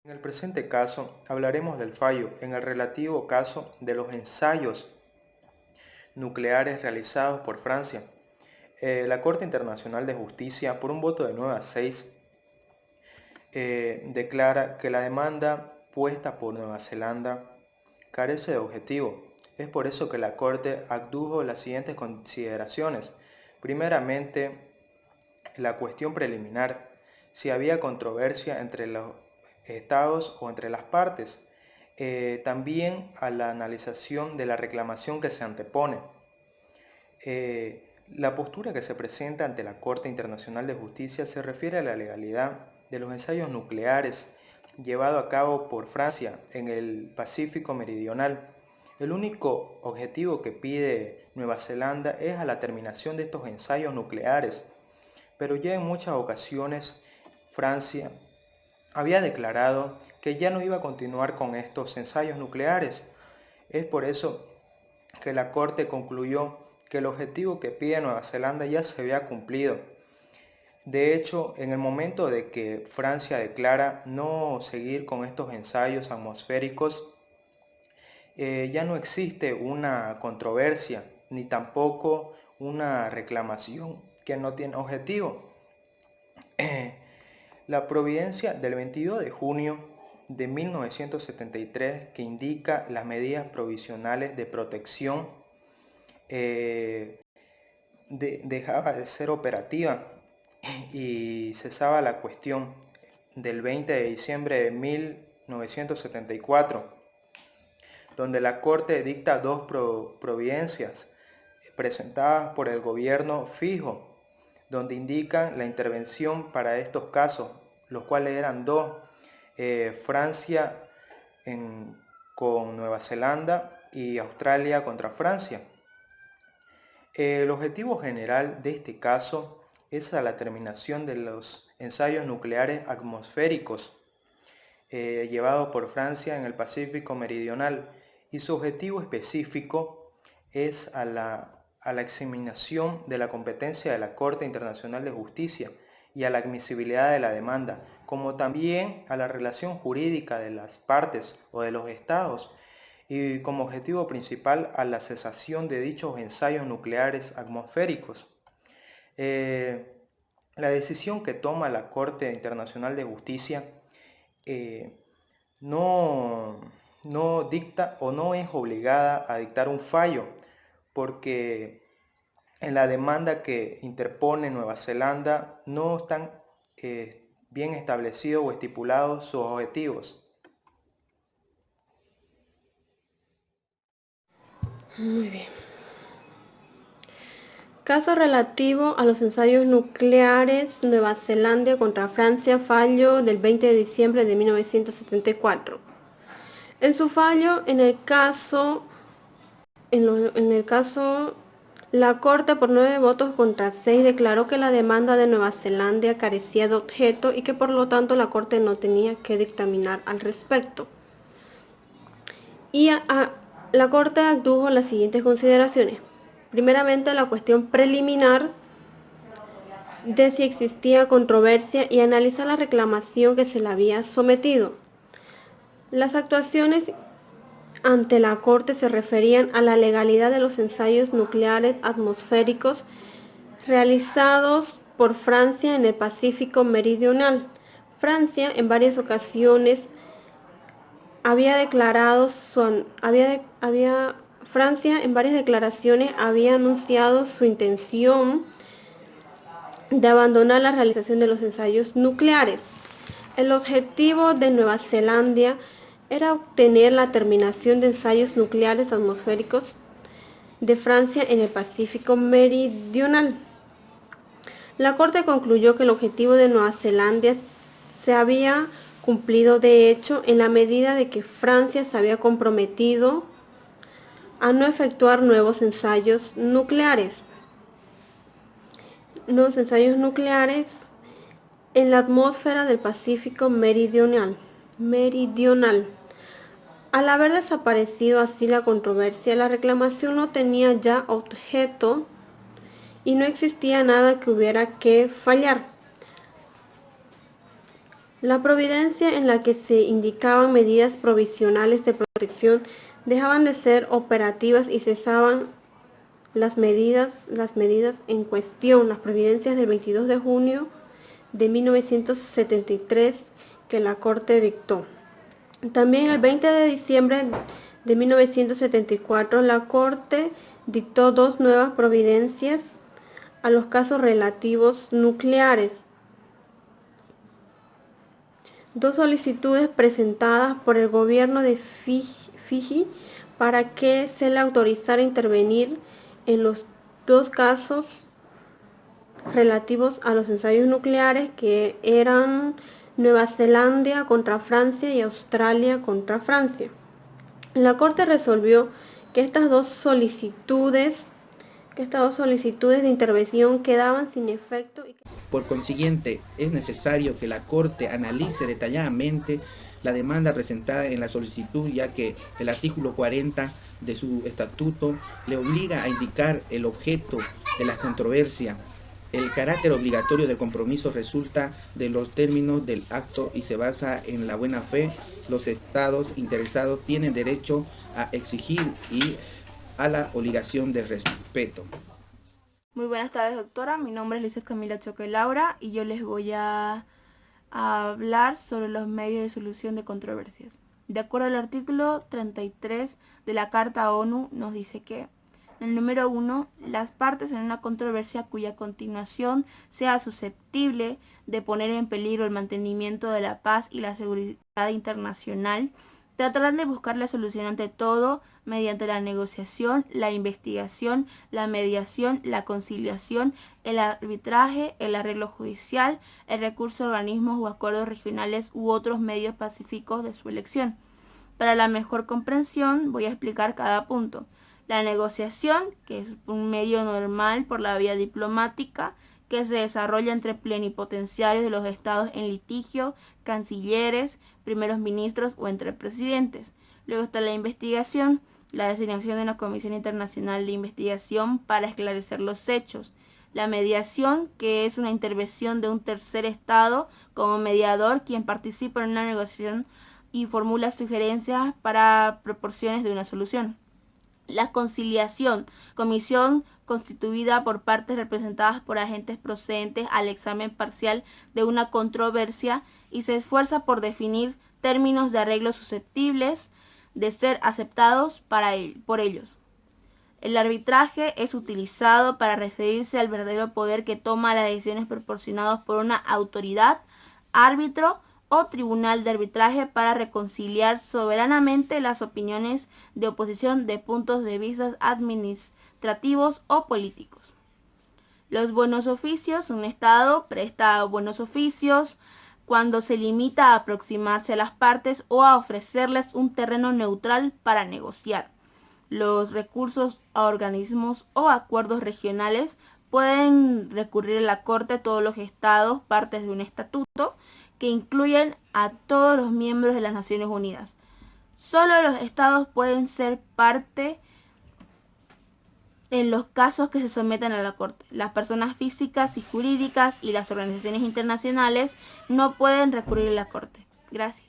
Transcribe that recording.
En el presente caso, hablaremos del fallo en el relativo caso de los ensayos nucleares realizados por Francia. La Corte Internacional de Justicia, por un voto de 9 a 6, declara que la demanda puesta por Nueva Zelanda carece de objetivo. Es por eso que la Corte adujo las siguientes consideraciones. Primeramente, la cuestión preliminar, si había controversia entre los estados o entre las partes. También a la analización de la reclamación que se antepone. La postura que se presenta ante la Corte Internacional de Justicia se refiere a la legalidad de los ensayos nucleares llevados a cabo por Francia en el Pacífico Meridional. El único objetivo que pide Nueva Zelanda es a la terminación de estos ensayos nucleares, pero ya en muchas ocasiones Francia había declarado que ya no iba a continuar con estos ensayos nucleares. Es por eso que la Corte concluyó que el objetivo que pide Nueva Zelanda ya se había cumplido. De hecho, en el momento de que Francia declara no seguir con estos ensayos atmosféricos, ya no existe una controversia ni tampoco una reclamación que no tiene objetivo. La providencia del 22 de junio de 1973, que indica las medidas provisionales de protección, dejaba de ser operativa y cesaba la cuestión del 20 de diciembre de 1974, donde la Corte dicta dos providencias presentadas por el gobierno fijo, donde indican la intervención para estos casos, los cuales eran dos: Francia con Nueva Zelanda y Australia contra Francia. El objetivo general de este caso es la terminación de los ensayos nucleares atmosféricos llevados por Francia en el Pacífico Meridional, y su objetivo específico es a la examinación de la competencia de la Corte Internacional de Justicia y a la admisibilidad de la demanda, como también a la relación jurídica de las partes o de los estados, y como objetivo principal a la cesación de dichos ensayos nucleares atmosféricos. La decisión que toma la Corte Internacional de Justicia no dicta o no es obligada a dictar un fallo, porque en la demanda que interpone Nueva Zelanda no están bien establecidos o estipulados sus objetivos. Muy bien. Caso relativo a los ensayos nucleares Nueva Zelanda contra Francia, fallo del 20 de diciembre de 1974. En su fallo, en el caso, la Corte por 9 votos contra 6 declaró que la demanda de Nueva Zelanda carecía de objeto y que por lo tanto la Corte no tenía que dictaminar al respecto. Y la Corte adujo las siguientes consideraciones. Primeramente, la cuestión preliminar de si existía controversia y analiza la reclamación que se le había sometido. Las actuaciones ante la Corte se referían a la legalidad de los ensayos nucleares atmosféricos realizados por Francia en el Pacífico Meridional. Francia en varias ocasiones Francia en varias declaraciones había anunciado su intención de abandonar la realización de los ensayos nucleares. El objetivo de Nueva Zelanda era obtener la terminación de ensayos nucleares atmosféricos de Francia en el Pacífico Meridional. La Corte concluyó que el objetivo de Nueva Zelanda se había cumplido de hecho en la medida de que Francia se había comprometido a no efectuar nuevos ensayos nucleares en la atmósfera del Pacífico Meridional. Al haber desaparecido así la controversia, la reclamación no tenía ya objeto y no existía nada que hubiera que fallar. La providencia en la que se indicaban medidas provisionales de protección dejaban de ser operativas y cesaban las medidas en cuestión, las providencias del 22 de junio de 1973 que la Corte dictó. También el 20 de diciembre de 1974 la Corte dictó dos nuevas providencias a los casos relativos nucleares. Dos solicitudes presentadas por el gobierno de Fiji para que se le autorizara intervenir en los dos casos relativos a los ensayos nucleares, que eran Nueva Zelanda contra Francia y Australia contra Francia. La Corte resolvió que estas dos solicitudes de intervención quedaban sin efecto. Por consiguiente, es necesario que la Corte analice detalladamente la demanda presentada en la solicitud, ya que el artículo 40 de su estatuto le obliga a indicar el objeto de la controversia. El carácter obligatorio del compromiso resulta de los términos del acto y se basa en la buena fe. Los estados interesados tienen derecho a exigir y a la obligación de respeto. Muy buenas tardes, doctora. Mi nombre es Lizeth Camila Choque Laura y yo les voy a hablar sobre los medios de solución de controversias. De acuerdo al artículo 33 de la Carta ONU, nos dice que en el número 1, las partes en una controversia cuya continuación sea susceptible de poner en peligro el mantenimiento de la paz y la seguridad internacional, tratarán de buscar la solución ante todo mediante la negociación, la investigación, la mediación, la conciliación, el arbitraje, el arreglo judicial, el recurso a organismos o acuerdos regionales u otros medios pacíficos de su elección. Para la mejor comprensión voy a explicar cada punto. La negociación, que es un medio normal por la vía diplomática, que se desarrolla entre plenipotenciarios de los estados en litigio, cancilleres, primeros ministros o entre presidentes. Luego está la investigación, la designación de una comisión internacional de investigación para esclarecer los hechos. La mediación, que es una intervención de un tercer estado como mediador, quien participa en una negociación y formula sugerencias para proporciones de una solución. La conciliación, comisión constituida por partes representadas por agentes procedentes al examen parcial de una controversia y se esfuerza por definir términos de arreglo susceptibles de ser aceptados por ellos. El arbitraje es utilizado para referirse al verdadero poder que toma las decisiones proporcionados por una autoridad, árbitro o tribunal de arbitraje para reconciliar soberanamente las opiniones de oposición de puntos de vista administrativos o políticos. Los buenos oficios. Un estado presta buenos oficios cuando se limita a aproximarse a las partes o a ofrecerles un terreno neutral para negociar. Los recursos a organismos o acuerdos regionales pueden recurrir a la Corte todos los estados partes de un estatuto que incluyen a todos los miembros de las Naciones Unidas. Solo los estados pueden ser parte en los casos que se someten a la Corte. Las personas físicas y jurídicas y las organizaciones internacionales no pueden recurrir a la Corte. Gracias.